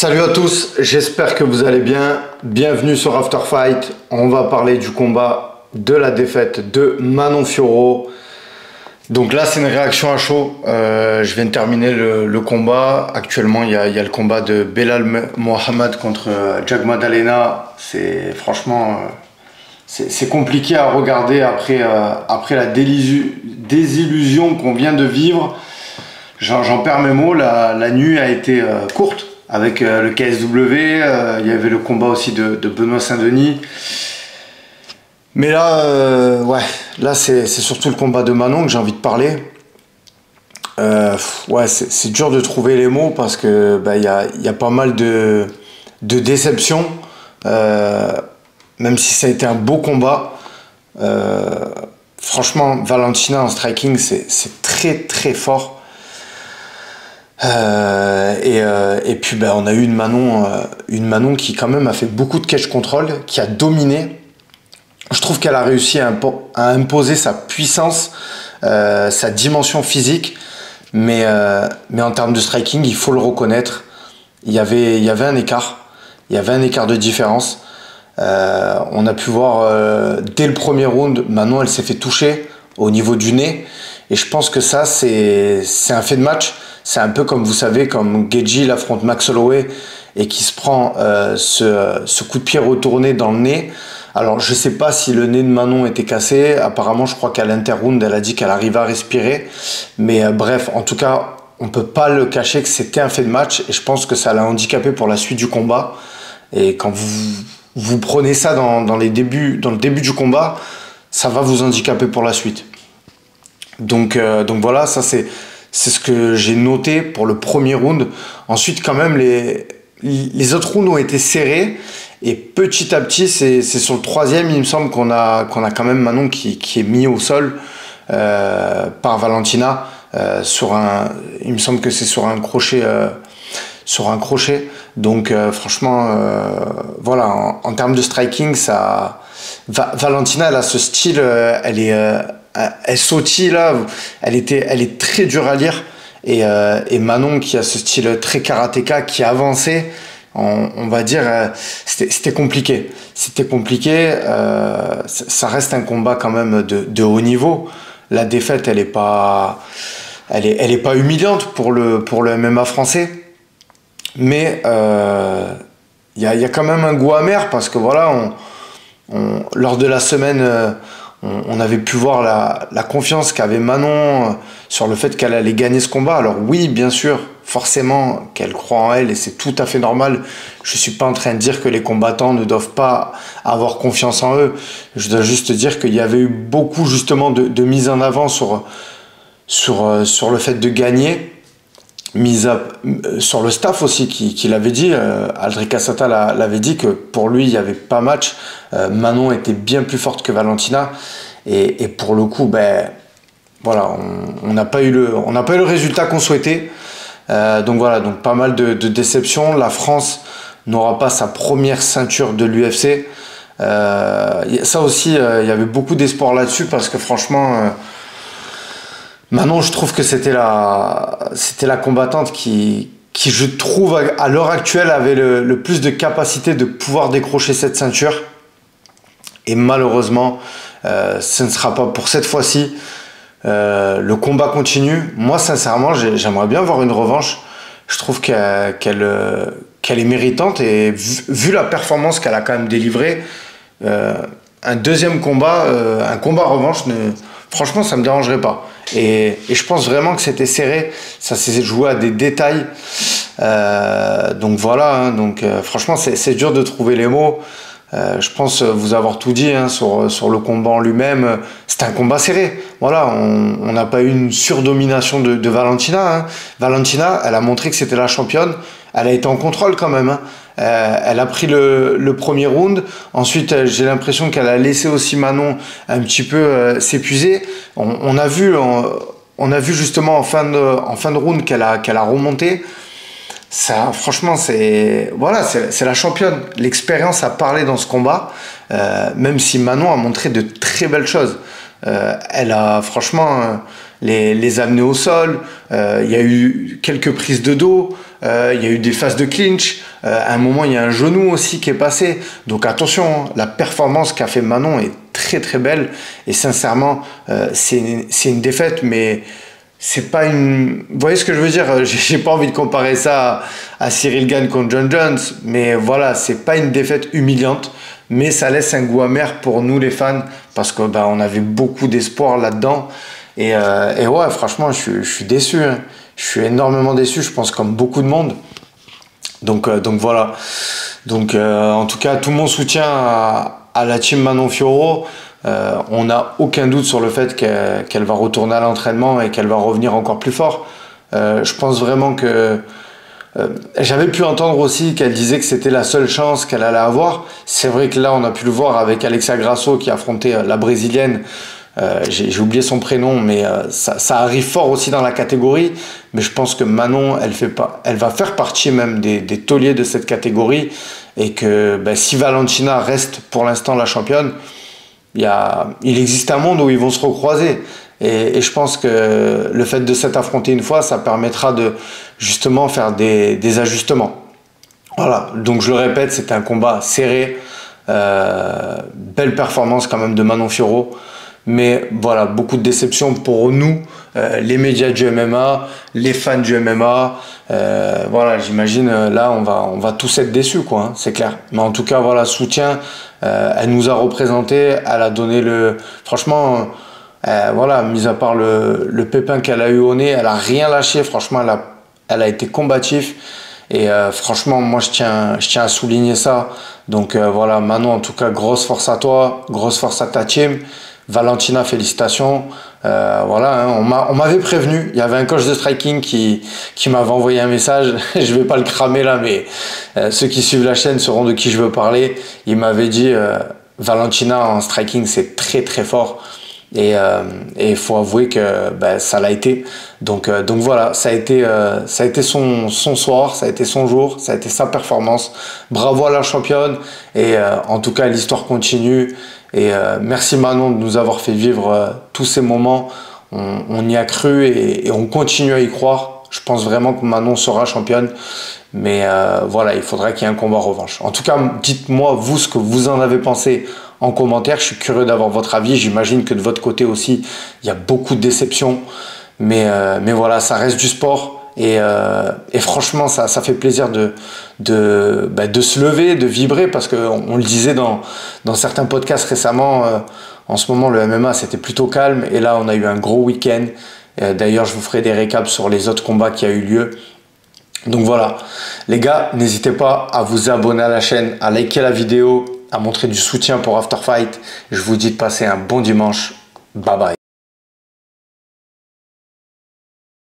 Salut à tous, j'espère que vous allez bien. Bienvenue sur After Fight. On va parler du combat de la défaite de Manon Fiorot. Donc là, c'est une réaction à chaud. Je viens de terminer le combat. Actuellement, il y a le combat de Belal Mohamed contre Jack Maddalena. C'est franchement, c'est compliqué à regarder après la désillusion qu'on vient de vivre. J'en perds mes mots. La nuit a été courte. Avec le KSW, il y avait le combat aussi de Benoît Saint-Denis. Mais là, là c'est surtout le combat de Manon que j'ai envie de parler. Ouais, c'est dur de trouver les mots parce que y a pas mal de déceptions. Même si ça a été un beau combat. Franchement, Valentina en striking, c'est très fort. Et puis on a eu une Manon qui quand même a fait beaucoup de catch control, qui a dominé. Je trouve qu'elle a réussi à imposer sa puissance, sa dimension physique, mais en termes de striking, il faut le reconnaître, il y avait un écart, de différence. On a pu voir dès le premier round, Manon elle s'est fait toucher au niveau du nez, et je pense que ça c'est un fait de match. C'est un peu comme vous savez, comme Gaethje affronte Max Holloway et qui se prend ce coup de pied retourné dans le nez. Alors je sais pas si le nez de Manon était cassé. Apparemment, je crois qu'à l'interround, elle a dit qu'elle arrivait à respirer. Mais bref, en tout cas, on peut pas le cacher que c'était un fait de match, et je pense que ça l'a handicapé pour la suite du combat. Et quand vous prenez ça dans le début du combat, ça va vous handicaper pour la suite. Donc voilà, ça c'est ce que j'ai noté pour le premier round. Ensuite, quand même, les autres rounds ont été serrés. Et petit à petit, c'est sur le troisième, il me semble qu'on a quand même Manon qui est mis au sol par Valentina. Il me semble que c'est sur un crochet. Donc franchement, voilà, en termes de striking, Valentina, elle a ce style, elle sautille là, elle est très dure à lire, et Manon qui a ce style très karatéka, qui a avancé, on va dire, c'était compliqué. Ça reste un combat quand même de haut niveau. La défaite, elle est pas humiliante pour le MMA français, mais il y a quand même un goût amer parce que voilà, lors de la semaine, on avait pu voir la confiance qu'avait Manon sur le fait qu'elle allait gagner ce combat. Alors oui, bien sûr, forcément qu'elle croit en elle, et c'est tout à fait normal. Je suis pas en train de dire que les combattants ne doivent pas avoir confiance en eux. Je dois juste dire qu'il y avait eu beaucoup justement de mise en avant sur le fait de gagner. Sur le staff aussi qui l'avait dit, Aldric Cassata l'avait dit que pour lui il n'y avait pas match. Manon était bien plus forte que Valentina, et pour le coup voilà, on n'a pas eu le résultat qu'on souhaitait. Donc voilà, donc pas mal de déceptions. La France n'aura pas sa première ceinture de l'UFC. Ça aussi, il y avait beaucoup d'espoir là-dessus parce que franchement, Manon, je trouve que c'était la combattante qui je trouve à l'heure actuelle avait le plus de capacité de pouvoir décrocher cette ceinture, et malheureusement ce ne sera pas pour cette fois-ci. Le combat continue. Moi sincèrement, j'aimerais bien voir une revanche. Je trouve qu'elle est méritante, et vu la performance qu'elle a quand même délivrée, un deuxième combat, un combat revanche, franchement ça me dérangerait pas. Et je pense vraiment que c'était serré, ça s'est joué à des détails. Donc voilà, hein, franchement c'est dur de trouver les mots. Je pense vous avoir tout dit, hein, sur le combat en lui-même. C'était un combat serré. Voilà, on n'a pas eu une surdomination de Valentina. Hein. Valentina, elle a montré que c'était la championne. Elle a été en contrôle quand même. Hein. Elle a pris le premier round. Ensuite, j'ai l'impression qu'elle a laissé aussi Manon un petit peu s'épuiser. On a vu justement en fin de round qu'elle a remonté. Ça, franchement, c'est la championne. L'expérience a parlé dans ce combat, même si Manon a montré de très belles choses. Elle a franchement les amener au sol. Il y a eu quelques prises de dos. il y a eu des phases de clinch, à un moment il y a un genou aussi qui est passé, donc attention, hein, la performance qu'a fait Manon est très très belle, et sincèrement c'est une défaite, mais c'est pas une... Vous voyez ce que je veux dire? J'ai pas envie de comparer ça à Cyril Gane contre John Jones, mais voilà, c'est pas une défaite humiliante, mais ça laisse un goût amer pour nous les fans, parce que bah, on avait beaucoup d'espoir là-dedans, et ouais, franchement, je suis déçu, hein. Je suis énormément déçu, je pense comme beaucoup de monde. Donc voilà. Donc en tout cas, tout mon soutien à la team Manon Fiorot. On n'a aucun doute sur le fait qu'elle va retourner à l'entraînement et qu'elle va revenir encore plus fort. Je pense vraiment que j'avais pu entendre aussi qu'elle disait que c'était la seule chance qu'elle allait avoir. C'est vrai que là, on a pu le voir avec Alexa Grasso qui affrontait la brésilienne. J'ai oublié son prénom, mais ça arrive fort aussi dans la catégorie. Mais je pense que Manon, elle va faire partie même des tauliers de cette catégorie. Et que ben, si Valentina reste pour l'instant la championne, il existe un monde où ils vont se recroiser. Et je pense que le fait de s'être affronté une fois, ça permettra de justement faire des ajustements. Voilà, donc je le répète, c'était un combat serré. Belle performance quand même de Manon Fiorot. Mais voilà, beaucoup de déceptions pour nous, les médias du MMA, les fans du MMA. Voilà, j'imagine là, on va tous être déçus, quoi, hein, c'est clair. Mais en tout cas, voilà, soutien. Elle nous a représenté, elle a donné le... Franchement, voilà, mis à part le pépin qu'elle a eu au nez, elle a rien lâché. Franchement, elle a été combatif. Et franchement, moi, je tiens à souligner ça. Donc voilà, Manon, en tout cas, grosse force à toi, grosse force à ta team. Valentina, félicitations. Voilà, hein, on m'avait prévenu. Il y avait un coach de striking qui m'avait envoyé un message. Je vais pas le cramer là, mais ceux qui suivent la chaîne sauront de qui je veux parler. Il m'avait dit Valentina en striking, c'est très très fort. Et il faut avouer que ben, ça l'a été. Donc voilà, ça a été son soir, ça a été son jour, ça a été sa performance. Bravo à la championne. Et en tout cas, l'histoire continue. Et merci Manon de nous avoir fait vivre tous ces moments. On y a cru et on continue à y croire. Je pense vraiment que Manon sera championne. Mais voilà, il faudra qu'il y ait un combat revanche. En tout cas, dites-moi, vous, ce que vous en avez pensé en commentaire. Je suis curieux d'avoir votre avis. J'imagine que de votre côté aussi, il y a beaucoup de déceptions. Mais voilà, ça reste du sport. Et franchement, ça fait plaisir de se lever, de vibrer, parce qu'on le disait dans certains podcasts récemment, en ce moment, le MMA, c'était plutôt calme. Et là, on a eu un gros week-end. D'ailleurs, je vous ferai des récaps sur les autres combats qui a eu lieu. Donc voilà, les gars, n'hésitez pas à vous abonner à la chaîne, à liker la vidéo, à montrer du soutien pour After Fight. Je vous dis de passer un bon dimanche. Bye bye.